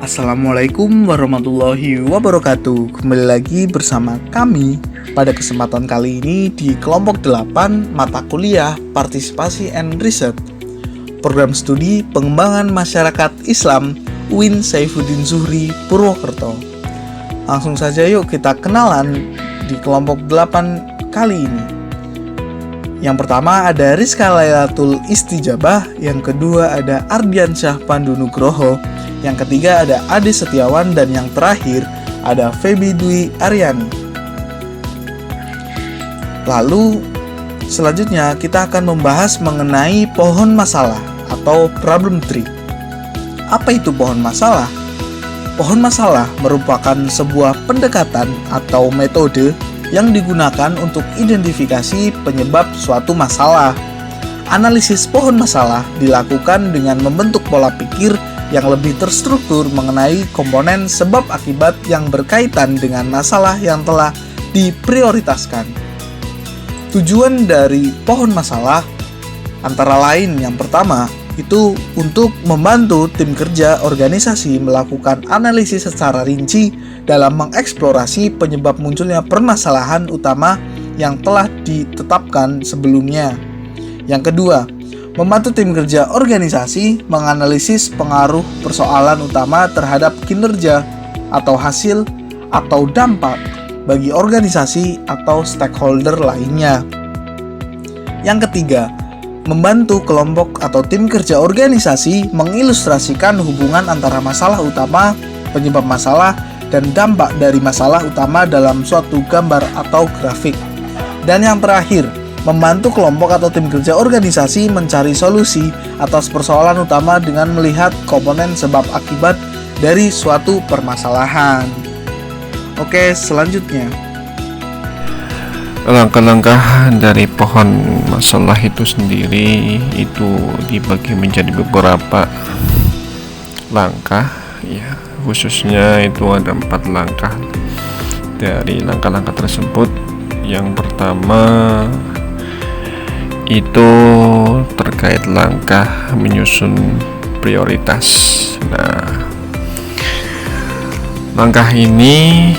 Assalamualaikum warahmatullahi wabarakatuh. Kembali lagi bersama kami pada kesempatan kali ini di kelompok 8 mata kuliah Partisipasi and Research Program Studi Pengembangan Masyarakat Islam UIN Saifuddin Zuhri Purwokerto. Langsung saja yuk kita kenalan di kelompok 8 kali ini. Yang pertama ada Rizka Lailatul Istijabah, yang kedua ada Ardiansyah Pandu Nugroho, yang ketiga ada Ade Setiawan, dan yang terakhir ada Feby Dwi Aryani. Lalu selanjutnya kita akan membahas mengenai pohon masalah atau problem tree. Apa itu pohon masalah? Pohon masalah merupakan sebuah pendekatan atau metode yang digunakan untuk identifikasi penyebab suatu masalah. Analisis pohon masalah dilakukan dengan membentuk pola pikir yang lebih terstruktur mengenai komponen sebab akibat yang berkaitan dengan masalah yang telah diprioritaskan. Tujuan dari pohon masalah antara lain yang pertama itu untuk membantu tim kerja organisasi melakukan analisis secara rinci dalam mengeksplorasi penyebab munculnya permasalahan utama yang telah ditetapkan sebelumnya. Yang kedua, membantu tim kerja organisasi menganalisis pengaruh persoalan utama terhadap kinerja atau hasil atau dampak bagi organisasi atau stakeholder lainnya. Yang ketiga, membantu kelompok atau tim kerja organisasi mengilustrasikan hubungan antara masalah utama, penyebab masalah, dan dampak dari masalah utama dalam suatu gambar atau grafik. Dan yang terakhir, membantu kelompok atau tim kerja organisasi mencari solusi atas persoalan utama dengan melihat komponen sebab akibat dari suatu permasalahan. Oke, selanjutnya. Langkah-langkah dari pohon masalah itu sendiri itu dibagi menjadi beberapa langkah, ya, khususnya itu ada 4 langkah. Dari langkah-langkah tersebut, yang pertama itu terkait langkah menyusun prioritas. Nah, langkah ini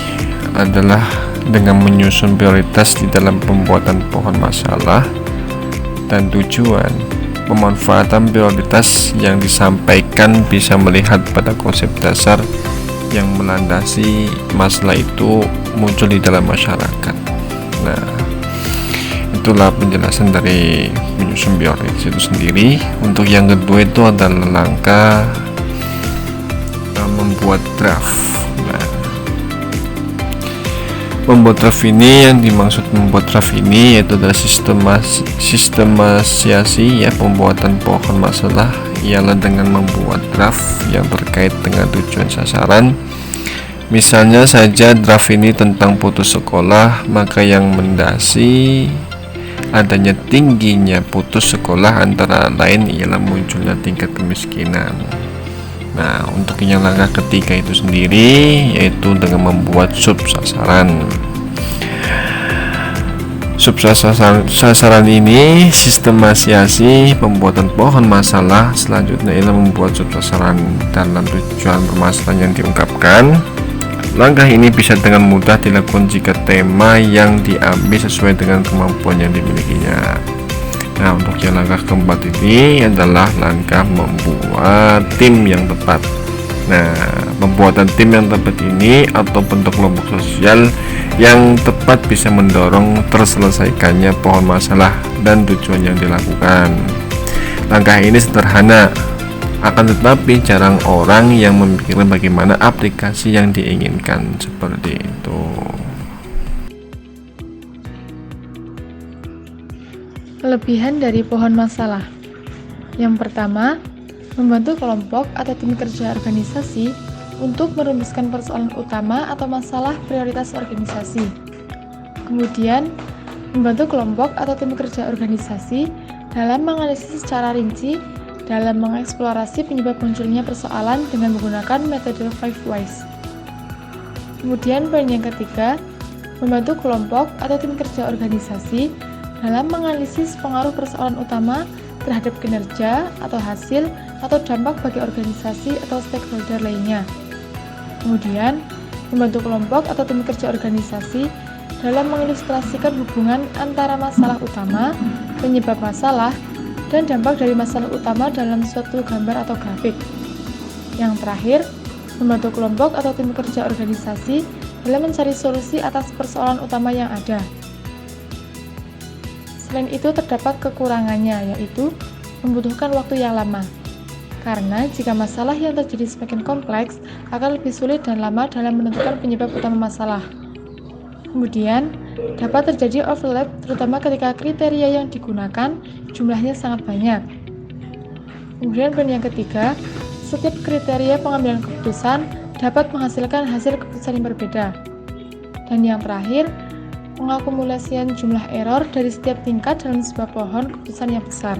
adalah dengan menyusun prioritas di dalam pembuatan pohon masalah dan tujuan pemanfaatan prioritas yang disampaikan bisa melihat pada konsep dasar yang melandasi masalah itu muncul di dalam masyarakat. Nah, itulah penjelasan dari menyusun prioritas itu sendiri. Untuk yang kedua itu adalah langkah membuat draft. Membuat draft ini, yang dimaksud membuat draft ini yaitu adalah sistematisasi, ya, pembuatan pohon masalah ialah dengan membuat draft yang terkait dengan tujuan sasaran. Misalnya saja draft ini tentang putus sekolah, maka yang mendasari adanya tingginya putus sekolah antara lain ialah munculnya tingkat kemiskinan. Nah, untuk yang langkah ketiga itu sendiri yaitu dengan membuat sub sasaran. Sub sasaran ini sistematisasi pembuatan pohon masalah. Selanjutnya ialah membuat sub sasaran dalam tujuan permasalahan yang diungkapkan. Langkah ini bisa dengan mudah dilakukan jika tema yang diambil sesuai dengan kemampuan yang dimilikinya. Nah, untuk yang langkah keempat ini adalah langkah membuat tim yang tepat. Nah, pembuatan tim yang tepat ini atau bentuk kelompok sosial yang tepat bisa mendorong terselesaikannya pohon masalah dan tujuan yang dilakukan. Langkah ini sederhana, akan tetapi jarang orang yang memikirkan bagaimana aplikasi yang diinginkan seperti itu. Kelebihan dari pohon masalah. Yang pertama, membantu kelompok atau tim kerja organisasi untuk merumuskan persoalan utama atau masalah prioritas organisasi. Kemudian, membantu kelompok atau tim kerja organisasi dalam menganalisis secara rinci dalam mengeksplorasi penyebab munculnya persoalan dengan menggunakan metode 5 whys. Kemudian poin yang ketiga, membantu kelompok atau tim kerja organisasi dalam menganalisis pengaruh persoalan utama terhadap kinerja atau hasil atau dampak bagi organisasi atau stakeholder lainnya. Kemudian, membantu kelompok atau tim kerja organisasi dalam mengilustrasikan hubungan antara masalah utama, penyebab masalah, dan dampak dari masalah utama dalam suatu gambar atau grafik. Yang terakhir, membantu kelompok atau tim kerja organisasi dalam mencari solusi atas persoalan utama yang ada. Selain itu, terdapat kekurangannya, yaitu membutuhkan waktu yang lama. Karena jika masalah yang terjadi semakin kompleks, akan lebih sulit dan lama dalam menentukan penyebab utama masalah. Kemudian, dapat terjadi overlap terutama ketika kriteria yang digunakan jumlahnya sangat banyak. Kemudian poin yang ketiga, setiap kriteria pengambilan keputusan dapat menghasilkan hasil keputusan yang berbeda. Dan yang terakhir, pengakumulasian jumlah error dari setiap tingkat dalam sebuah pohon keputusan yang besar.